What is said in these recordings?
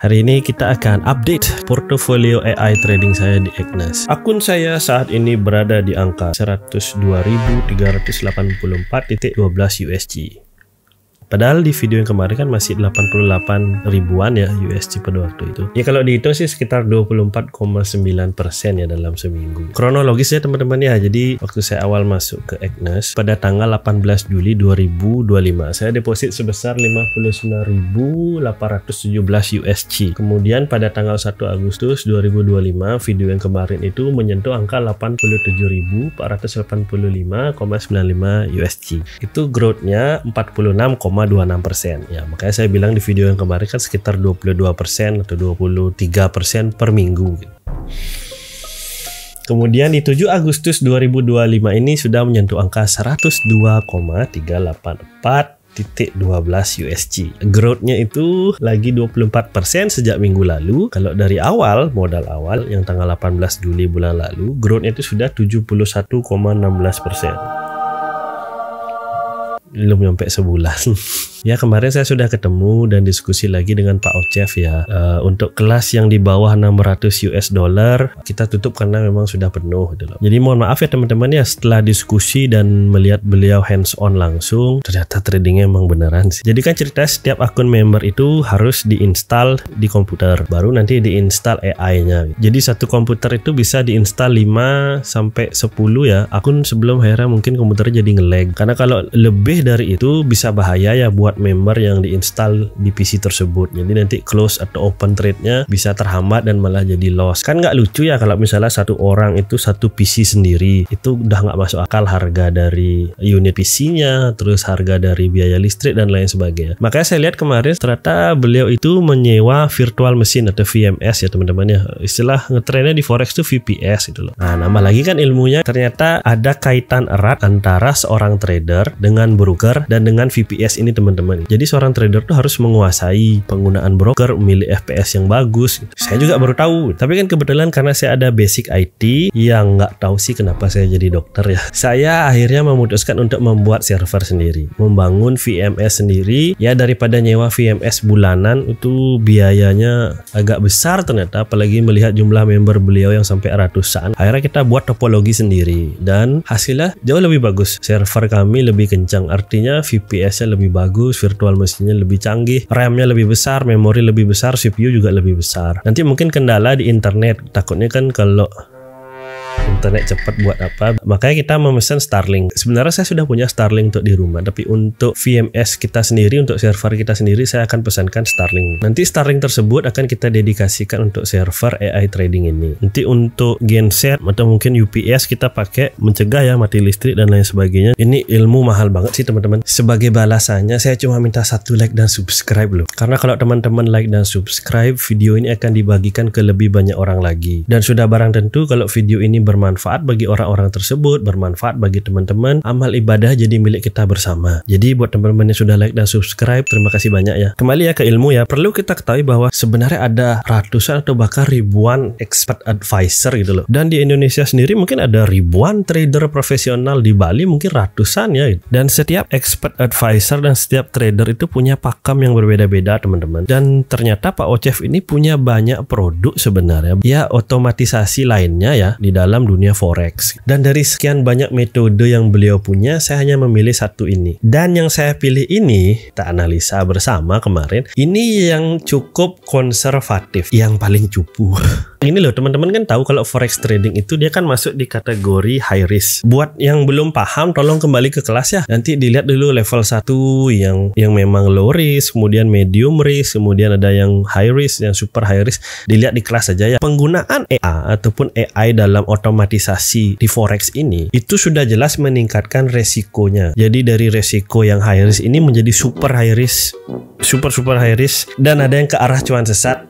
Hari ini kita akan update portofolio AI trading saya di Agnes. Akun saya saat ini berada di angka 102.384.12 USG. Padahal di video yang kemarin kan masih 88 ribuan ya USG pada waktu itu. Ya kalau dihitung sih sekitar 24,9% ya dalam seminggu. Kronologis ya teman-teman ya. Jadi waktu saya awal masuk ke Agnes pada tanggal 18 Juli 2025, saya deposit sebesar 59.817 USG. Kemudian pada tanggal 1 Agustus 2025 video yang kemarin itu menyentuh angka 87.485,95 USG. Itu growth-nya 46,26%. Ya, makanya saya bilang di video yang kemarin kan sekitar 22% atau 23% per minggu gitu. Kemudian di 7 Agustus 2025 ini sudah menyentuh angka 102,384.12 USG. Growth-nya itu lagi 24% sejak minggu lalu. Kalau dari awal, modal awal yang tanggal 18 Juli bulan lalu, growth-nya itu sudah 71,16%. Belum nyampe sebulan. Ya, kemarin saya sudah ketemu dan diskusi lagi dengan Pak Ocef ya. Untuk kelas yang di bawah 600 US dollar kita tutup karena memang sudah penuh gitu loh. Jadi mohon maaf ya teman-teman ya, setelah diskusi dan melihat beliau hands on langsung, ternyata tradingnya emang beneran sih. Jadi kan cerita setiap akun member itu harus diinstal di komputer, baru nanti diinstal AI-nya. Jadi satu komputer itu bisa diinstal 5 sampai 10 ya. Akun sebelum akhirnya mungkin komputernya jadi nge-lag. Karena kalau lebih dari itu bisa bahaya ya buat member yang diinstal di PC tersebut. Jadi nanti close atau open trade-nya bisa terhambat dan malah jadi loss. Kan nggak lucu ya kalau misalnya satu orang itu satu PC sendiri. Itu udah nggak masuk akal harga dari unit PC-nya, terus harga dari biaya listrik dan lain sebagainya. Makanya saya lihat kemarin ternyata beliau itu menyewa virtual machine atau VMS ya teman-teman ya. Istilah ngetrennya di forex itu VPS gitu loh. Nah, nambah lagi kan ilmunya ternyata ada kaitan erat antara seorang trader dengan broker dan dengan VPS ini teman-teman. Jadi seorang trader tuh harus menguasai penggunaan broker, memilih FPS yang bagus. Saya juga baru tahu. Tapi kan kebetulan karena saya ada basic IT, yang nggak tahu sih kenapa saya jadi dokter ya. Saya akhirnya memutuskan untuk membuat server sendiri, membangun VMS sendiri. Ya daripada nyewa VMS bulanan itu biayanya agak besar ternyata, apalagi melihat jumlah member beliau yang sampai ratusan. Akhirnya kita buat topologi sendiri dan hasilnya jauh lebih bagus. Server kami lebih kencang. Artinya VPS-nya lebih bagus, virtual mesinnya lebih canggih, RAM-nya lebih besar, memori lebih besar, CPU juga lebih besar. Nanti mungkin kendala di internet, takutnya kan kalau internet cepat buat apa, makanya kita memesan Starlink. Sebenarnya saya sudah punya Starlink untuk di rumah, tapi untuk VMS kita sendiri, untuk server kita sendiri, saya akan pesankan Starlink. Nanti Starlink tersebut akan kita dedikasikan untuk server AI trading ini. Nanti untuk genset atau mungkin UPS kita pakai mencegah ya mati listrik dan lain sebagainya. Ini ilmu mahal banget sih teman-teman. Sebagai balasannya saya cuma minta 1 like dan subscribe loh. Karena kalau teman-teman like dan subscribe, video ini akan dibagikan ke lebih banyak orang lagi. Dan sudah barang tentu kalau video ini bermanfaat bagi orang-orang tersebut, bermanfaat bagi teman-teman, amal ibadah jadi milik kita bersama. Jadi buat teman-teman yang sudah like dan subscribe, terima kasih banyak ya. Kembali ya ke ilmu ya, perlu kita ketahui bahwa sebenarnya ada ratusan atau bahkan ribuan expert advisor gitu loh. Dan di Indonesia sendiri mungkin ada ribuan trader profesional, di Bali mungkin ratusan ya. Dan setiap expert advisor dan setiap trader itu punya pakam yang berbeda-beda teman-teman. Dan ternyata Pak Ocef ini punya banyak produk sebenarnya. Ya otomatisasi lainnya ya di dalam dunia forex. Dan dari sekian banyak metode yang beliau punya, saya hanya memilih satu ini. Dan yang saya pilih ini, kita analisa bersama kemarin, ini yang cukup konservatif, yang paling cupu. Ini loh teman-teman kan tahu kalau forex trading itu dia kan masuk di kategori high risk. Buat yang belum paham tolong kembali ke kelas ya. Nanti dilihat dulu level 1 yang memang low risk, kemudian medium risk, kemudian ada yang high risk, yang super high risk. Dilihat di kelas saja ya. Penggunaan AI ataupun AI dalam otomatisasi di forex ini itu sudah jelas meningkatkan resikonya. Jadi dari resiko yang high risk ini menjadi super high risk, super high risk, dan ada yang ke arah cuan sesat.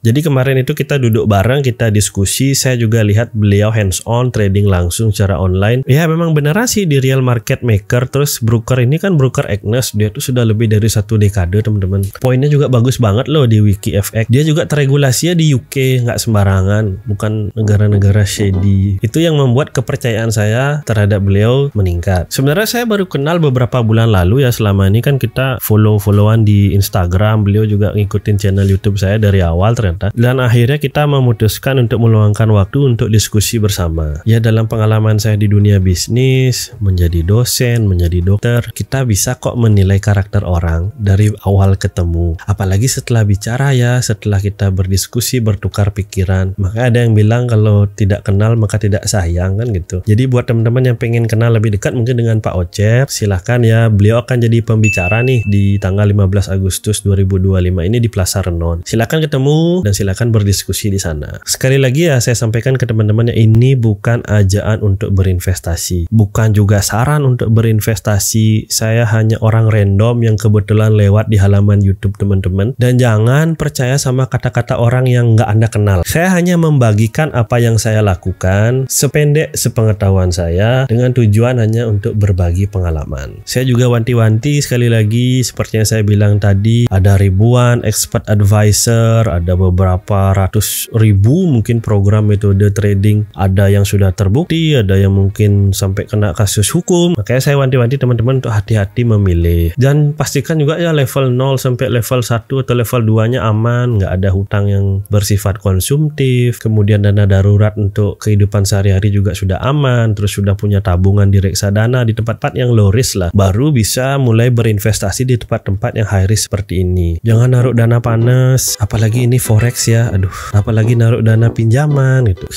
Jadi kemarin itu kita duduk bareng, kita diskusi, saya juga lihat beliau hands on trading langsung secara online. Ya memang beneran sih di real market maker. Terus broker ini kan broker Agnes, dia tuh sudah lebih dari 1 dekade teman-teman. Poinnya juga bagus banget loh di WikiFX. Dia juga teregulasinya di UK, nggak sembarangan, bukan negara-negara shady. Itu yang membuat kepercayaan saya terhadap beliau meningkat. Sebenarnya saya baru kenal beberapa bulan lalu ya, selama ini kan kita follow-followan di Instagram, beliau juga ngikutin channel YouTube saya dari awal ternyata. Dan akhirnya kita memutuskan untuk meluangkan waktu untuk diskusi bersama. Ya dalam pengalaman saya di dunia bisnis, menjadi dosen, menjadi dokter, kita bisa kok menilai karakter orang dari awal ketemu. Apalagi setelah bicara ya, setelah kita berdiskusi, bertukar pikiran. Maka ada yang bilang kalau tidak kenal maka tidak sayang kan gitu. Jadi buat teman-teman yang pengen kenal lebih dekat mungkin dengan Pak Ocep, silahkan ya, beliau akan jadi pembicara nih di tanggal 15 Agustus 2025 ini di Plaza Renon. Silakan ketemu dan silakan berdiskusi di sana. Sekali lagi ya saya sampaikan ke teman-teman ya, ini bukan ajaan untuk berinvestasi, bukan juga saran untuk berinvestasi. Saya hanya orang random yang kebetulan lewat di halaman YouTube teman-teman, dan jangan percaya sama kata-kata orang yang nggak Anda kenal. Saya hanya membagikan apa yang saya lakukan sependek sepengetahuan saya dengan tujuan hanya untuk berbagi pengalaman. Saya juga wanti-wanti sekali lagi, seperti yang saya bilang tadi, ada ribuan expert advisor, ada beberapa ratus ribu mungkin program metode trading, ada yang sudah terbukti, ada yang mungkin sampai kena kasus hukum. Makanya saya wanti-wanti teman-teman untuk hati-hati memilih, dan pastikan juga ya level 0 sampai level 1 atau level 2 nya aman, nggak ada hutang yang bersifat konsumtif, kemudian dana darurat untuk kehidupan sehari-hari juga sudah aman, terus sudah punya tabungan di reksadana di tempat-tempat yang low risk lah, baru bisa mulai berinvestasi di tempat-tempat yang high risk seperti ini. Jangan naruh dana panas, apalagi ini forex ya, aduh, apalagi naruh dana pinjaman gitu,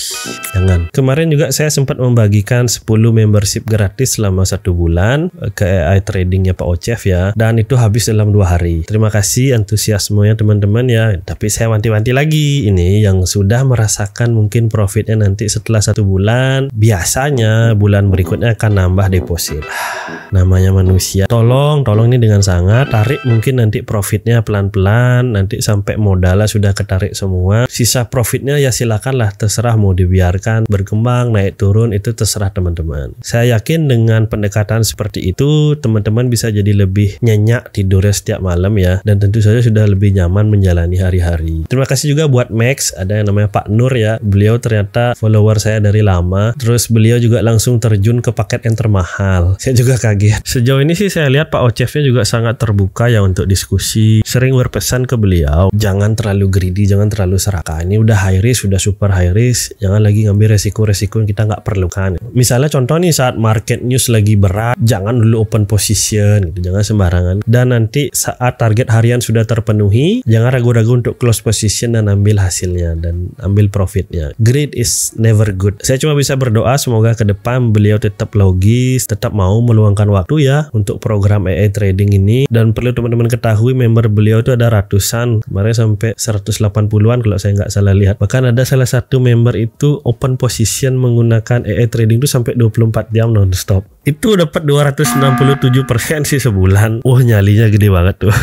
jangan. Kemarin juga saya sempat membagikan 10 membership gratis selama 1 bulan ke AI tradingnya Pak Ocep ya, dan itu habis dalam 2 hari. Terima kasih antusiasmenya teman-teman ya, tapi saya wanti-wanti lagi, ini yang sudah merasakan mungkin profitnya nanti setelah 1 bulan, biasanya bulan berikutnya akan nambah deposit. Namanya manusia, tolong ini dengan sangat tarik, mungkin nanti profitnya pelan-pelan, nanti sampai modalnya sudah ketarik semua, sisa profitnya ya silakanlah, terserah mau dibiarkan berkembang naik turun, itu terserah teman-teman. Saya yakin dengan pendekatan seperti itu teman-teman bisa jadi lebih nyenyak tidurnya setiap malam ya, dan tentu saja sudah lebih nyaman menjalani hari-hari. Terima kasih juga buat Max, ada yang namanya Pak Nur ya, beliau ternyata follower saya dari lama, terus beliau juga langsung terjun ke paket yang termahal. Saya juga kaget. Sejauh ini sih saya lihat Pak Ocep-nya juga sangat terbuka ya untuk diskusi, sering berpesan ke beliau, jangan terlalu greedy, jangan terlalu serakah, ini udah high risk, sudah super high risk, jangan lagi ngambil resiko-resiko yang kita nggak perlukan. Misalnya contoh nih, saat market news lagi berat, jangan dulu open position gitu, jangan sembarangan, dan nanti saat target harian sudah terpenuhi, jangan ragu-ragu untuk close position dan ambil hasilnya dan ambil profitnya. Greed is never good. Saya cuma bisa berdoa semoga ke depan beliau tetap logis, tetap mau meluangkan waktu ya untuk program AI trading ini. Dan perlu teman-teman ketahui, member beliau itu ada ratusan, kemarin sampai 180-an kalau saya nggak salah lihat. Bahkan ada salah satu member itu open position menggunakan AI trading itu sampai 24 jam non-stop. Itu dapat 267% sih sebulan. Wah, nyalinya gede banget tuh.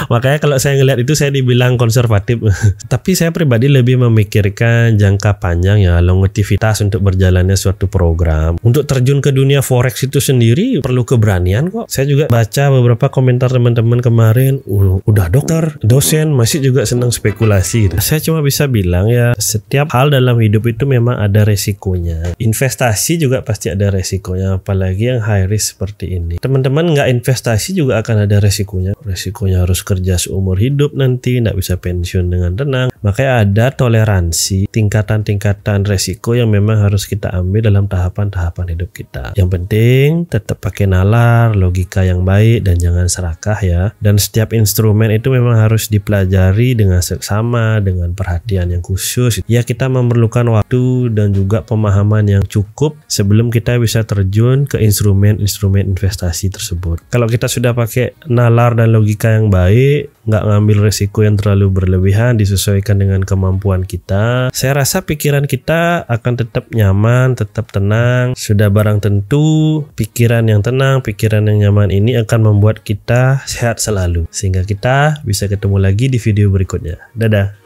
Makanya kalau saya ngelihat itu saya dibilang konservatif. Tapi saya pribadi lebih memikirkan jangka panjang ya, longevitivitas untuk berjalannya suatu program. Untuk terjun ke dunia forex itu sendiri perlu keberanian kok. Saya juga baca beberapa komentar teman-teman kemarin, udah dokter, dosen, masih juga senang spekulasi. Saya cuma bisa bilang ya, setiap hal dalam hidup itu memang ada resikonya. Investasi juga pasti ada resikonya, apalagi yang high risk seperti ini. Teman-teman nggak investasi juga akan ada resikonya. Resikonya harus kerja seumur hidup nanti, nggak bisa pensiun dengan tenang. Makanya ada toleransi, tingkatan-tingkatan resiko yang memang harus kita ambil dalam tahapan-tahapan hidup kita. Yang penting tetap pakai nalar, logika yang baik, dan jangan serakah ya. Dan setiap instrumen itu memang harus dipelajari dengan seksama, dengan perhatian yang khusus. Ya, kita memerlukan waktu dan juga pemahaman yang cukup sebelum kita bisa terjun ke instrumen investasi tersebut. Kalau kita sudah pakai nalar dan logika yang baik, nggak ngambil resiko yang terlalu berlebihan, disesuaikan dengan kemampuan kita, saya rasa pikiran kita akan tetap nyaman, tetap tenang. Sudah barang tentu pikiran yang tenang, pikiran yang nyaman ini akan membuat kita sehat selalu, sehingga kita bisa ketemu lagi di video berikutnya. Dadah.